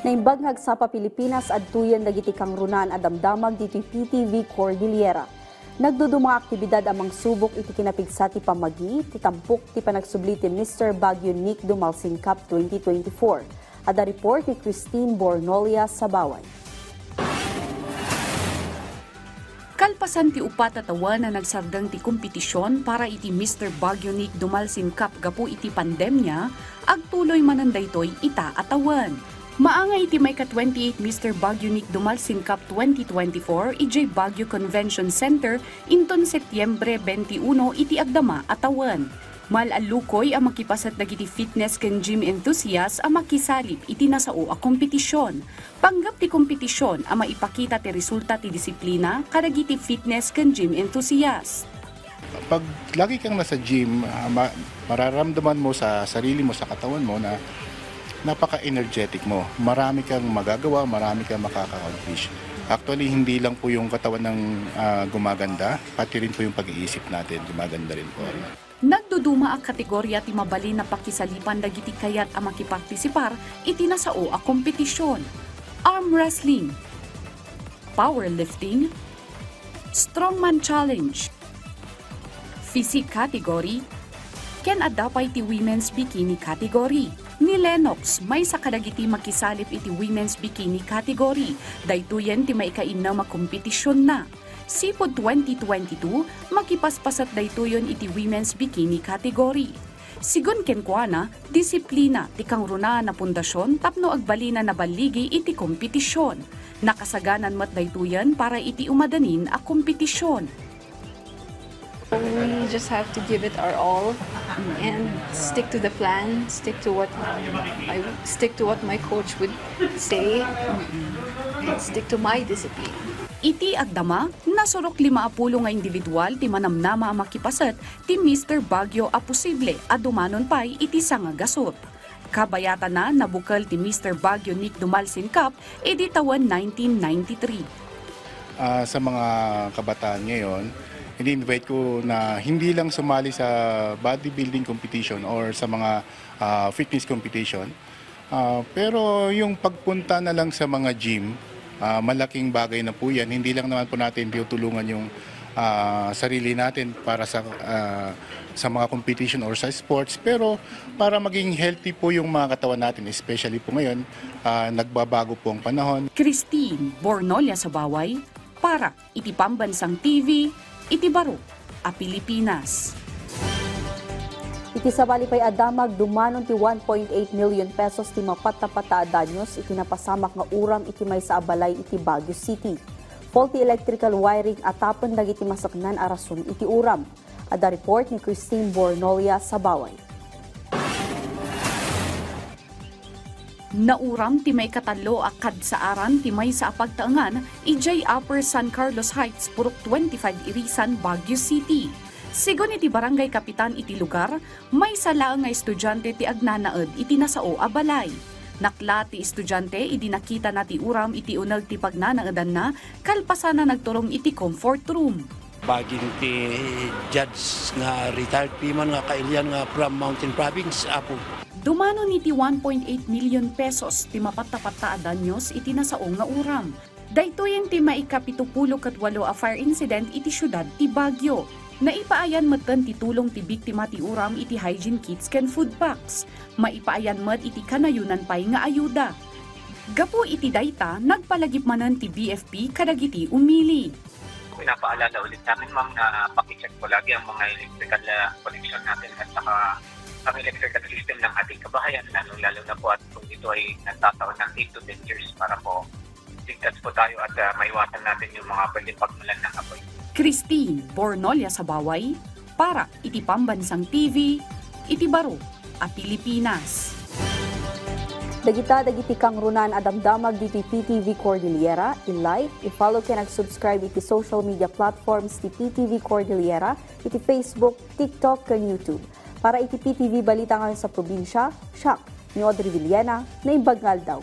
Naimbaghag sa Pilipinas at tuyan dagiti kang runan adamdamag dito'y PTV Cordillera. Nagduduma aktibidad amang subok iti kinapigsa ti pamagi, ti tampok ti panagsubli ti Mr. Baguio Nick Dumalsin Cup 2024. Ada report ni Christine Bornolia sa Baway. Kalpasan ti upat atawan na nagsardang ti kompetisyon para iti Mr. Baguio Nick Dumalsin Cup gapu iti pandemya, agtuloy mananday toy ita atawan. Maangay iti may ka-28 Mr. Baguio Nick Dumalsin Cup 2024 ijay Baguio Convention Center inton Setyembre 21 iti agdama atawan. Malalukoy ang makipasat dagiti fitness ken gym enthusiast ang makisalip iti nasao a kompetisyon. Panggap ti kompetisyon ang maipakita ti resulta ti disiplina kadagiti fitness ken gym enthusiast. Pag lagi kang nasa gym, mararamdaman mo sa sarili mo, sa katawan mo na napaka-energetic mo. Marami kang magagawa, marami kang makaka-accomplish. Actually, hindi lang po yung katawan ng gumaganda, pati rin po yung pag-iisip natin, gumaganda rin po. Nagduduma ang kategorya ti mabali na pakisalipan dagiti kayat ang makipartisipar iti nasao a kompetisyon. Arm wrestling, powerlifting, strongman challenge, physique category, ken adapay ti women's bikini category. Ni Lennox, may sa kadagiti makisalip iti women's bikini category. Daytoyen ti maikainna makompetisyon na. Sipod 2022, makipaspasat daytoyon iti women's bikini category. Sigun kenkwana, disiplina ti kang runa na pundasyon tapno agbalina na baligi iti kompetisyon. Nakasaganan mat daytoyen para iti umadanin a kompetisyon. We just have to give it our all and stick to the plan, stick to what my coach would say, and stick to my discipline. Iti agdama, nasurok 50 nga individual ti manamnama ang makipasat ti Mr. Baguio a posible a dumanon pay iti sanga gasot. Kabayatan na nabukal ti Mr. Baguio Nick Dumalsin Cup edi taon 1993. Sa mga kabataan ngayon, ini-invite ko na hindi lang sumali sa bodybuilding competition or sa mga fitness competition. Pero yung pagpunta na lang sa mga gym, malaking bagay na po yan. Hindi lang naman po natin tutulungan yung sarili natin para sa mga competition or sa sports. Pero para maging healthy po yung mga katawan natin, especially po ngayon, nagbabago po ang panahon. Christine Bornolia sa Baway, para iti Pambansang TV, iti baro a Pilipinas. Iti sabali pay adamag dumanon ti 1.8 million pesos ti mapatapata danyos iti napasamak nga uram iti may sa abalay iti Baguio City. Faulty electrical wiring atapon dagiti masaknan a rason iti uram. Ada report ni Christine Bornolia sa Baway. Nauram ti may katalo akad sa aran ti may sa apagtaangan ijay Upper San Carlos Heights purok 25 Irisan, Baguio City. Sigon iti barangay kapitan iti lugar, may sala nga estudyante ti agnanaed iti nasao a balay. Nakla ti estudyante idi nakita na ti uram iti uneg ti pagnanaedan na kalpasan na nagturong iti comfort room. Baging ti judge nga retired piman nga kailyan nga from Mountain Province, Apo. Dumano niti 1.8 million pesos ti mapatapata danyos iti nasaong nga uram. Daytoyen ti maikapitupulo katwalo a fire incident iti syudad ti Baguio. Naipaayan matan ti tulong ti biktima ti uram iti hygiene kits ken food packs. Maipaayan mat iti kanayunan pay nga ayuda. Gapu iti dayta nagpalagip manan ti BFP kadagiti umili. Pinapaalala ulit namin, ma'am, na pakicheck po lagi ang mga electrical connection natin at saka ang electrical system ng ating kabahayan, lalo na po at kung ito ay nagtataon ng 8 to 10 years para po ligtas po tayo at maiwasan natin yung mga pwedeng pagmulan ng apoy. Christine Bornolia sa Baway, para iti Pambansang TV, iti baro a Pilipinas. Dagiti kang runan adamdamag diti PTV Cordillera, i-like, i-follow ken ag-subscribe iti social media platforms ti PTV Cordillera, iti Facebook, TikTok ken YouTube. Para iti PTV balita ngayon sa probinsya, siya ni Audrey Villena na Imbagnal daw.